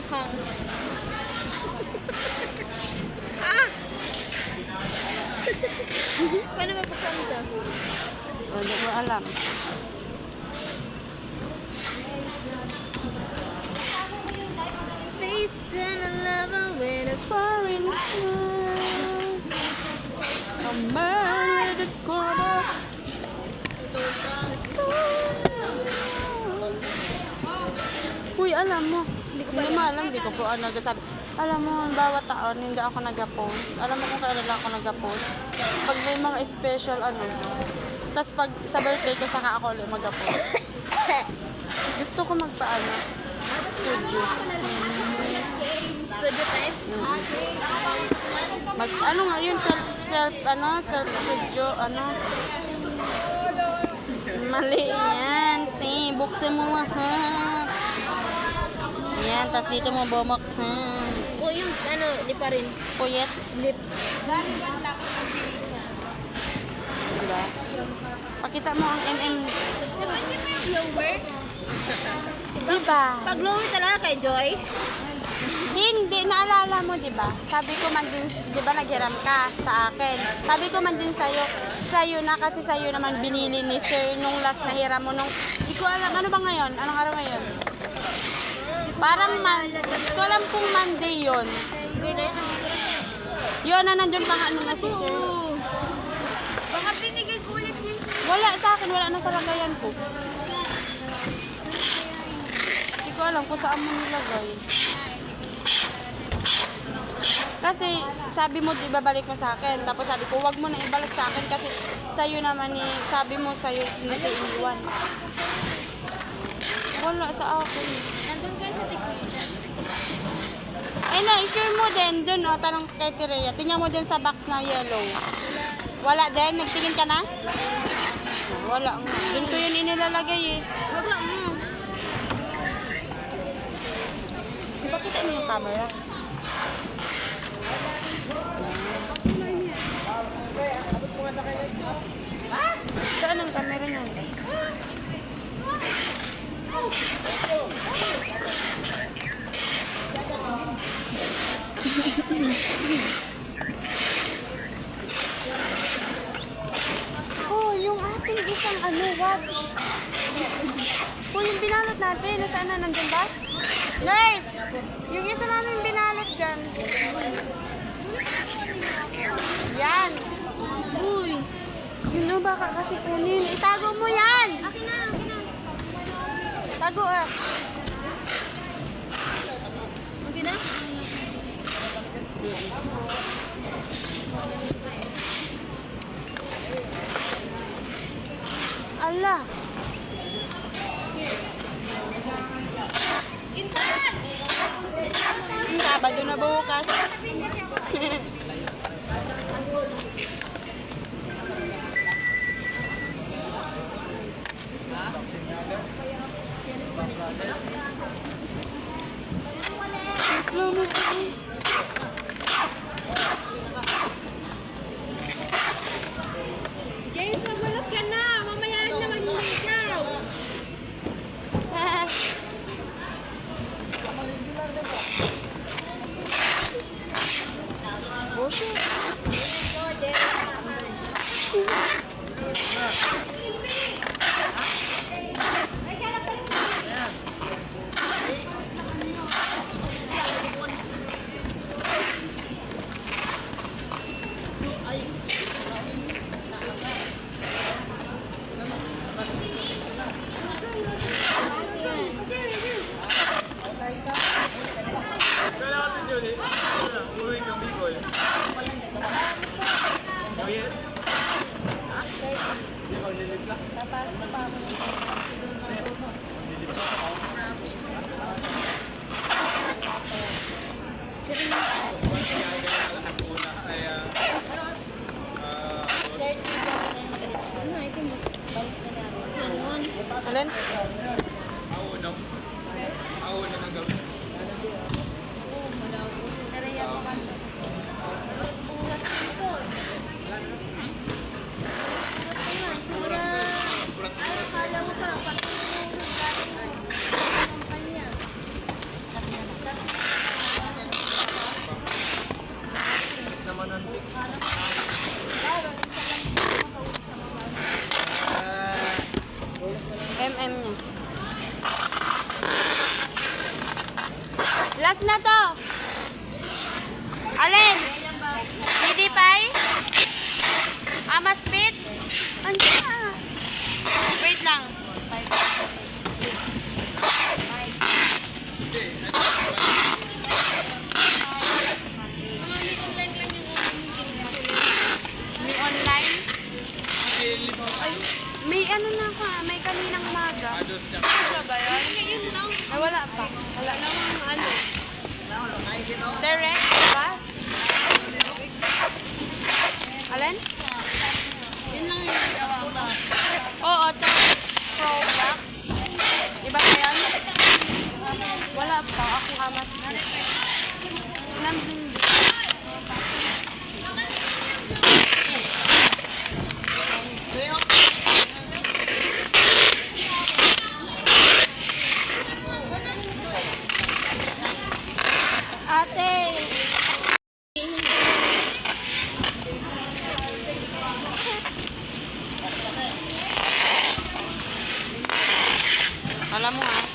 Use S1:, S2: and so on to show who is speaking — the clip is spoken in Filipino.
S1: Mukhang. Ah! Paano mapuksan ito?
S2: Hindi ko alam.
S1: Face and a lover with a foreign smile.
S2: A man with a quarter. Uy, alam mo. Hindi mo alam, hindi ko po nagsasabi. Alam mo, bawat taon, hindi ako nag-post. Alam mo kung kailan ako nag-post? Pag may mga special Tapos pag sa birthday ko, saka ako ulit mag-post. Gusto ko magpaano? Studio.
S1: Studio type?
S2: Ano nga yun? Self studio, Mali yan, buksan mo lahat. Yan, tas dito mo bumuksan.
S1: O yung di pa rin.
S2: Puyet.
S1: Lip.
S2: Diba? Pakita mo ang
S1: Lower?
S2: Diba?
S1: Pag lower talaga kay Joy?
S2: Hindi, naalala mo, diba? Sabi ko man din, diba naghiram ka sa akin? Sabi ko man din sa'yo na kasi sa'yo naman binili ni Sir nung last na hiram mo nung, di ko alam, ano ba ngayon? Anong araw ngayon? Parang di ko alam kung Monday yun. Yun na nandun pa nga nung si Sir.
S1: Baka binigay ko ulit si
S2: Wala sa akin, wala na sa lagayan ko. Di ko alam kung saan mo nilagay. Kasi sabi mo ibabalik mo sa akin. Tapos sabi ko, wag mo na ibalik sa akin kasi sa'yo naman sabi mo sa'yo na siya iniwan. Wala sa akin.
S1: Nandun kayo sa technician.
S2: Ay na, share mo din dun, tanong kay Tireya. Tingnan mo din sa box na yellow. Wala din? Nagtingin ka na? Wala nga. Dun ko yun inilalagay eh.
S1: Baba mo.
S2: Ipakita mo yung camera. Saan ang camera niya? Oh, yung ating isang watch. Oh, yung binalot natin. Nasaan na? Nandun ba? Nurse! Yung isa namin binalot dyan. Yan. Uy. Yun na, baka kasi kunin. Itago mo yan!
S1: Akin na, akin na.
S2: Tago
S1: Okay na?
S2: Ala.
S1: Intan!
S2: Sabado na bukas.
S1: James, mabalot ka na. Mamaya naman yung ikaw.
S2: Alin?
S1: Akala mo pa, pati yung
S2: Last na to. Alin? Hindi pay? Ama speed? Andiyan na. Wait lang. May online? Ay, may ano na ako may kaninang umaga.
S1: Ano ba yun? Yun lang.
S2: Ay, wala pa. Wala.
S1: Alam mo ano?
S2: Direct ba? Alin?
S1: Yun lang yung nagawa ko.
S2: Oo, to. Pro black. Iba ba yan? Wala pa. Akong amas. Nandun din. Ate! Alam mo ha?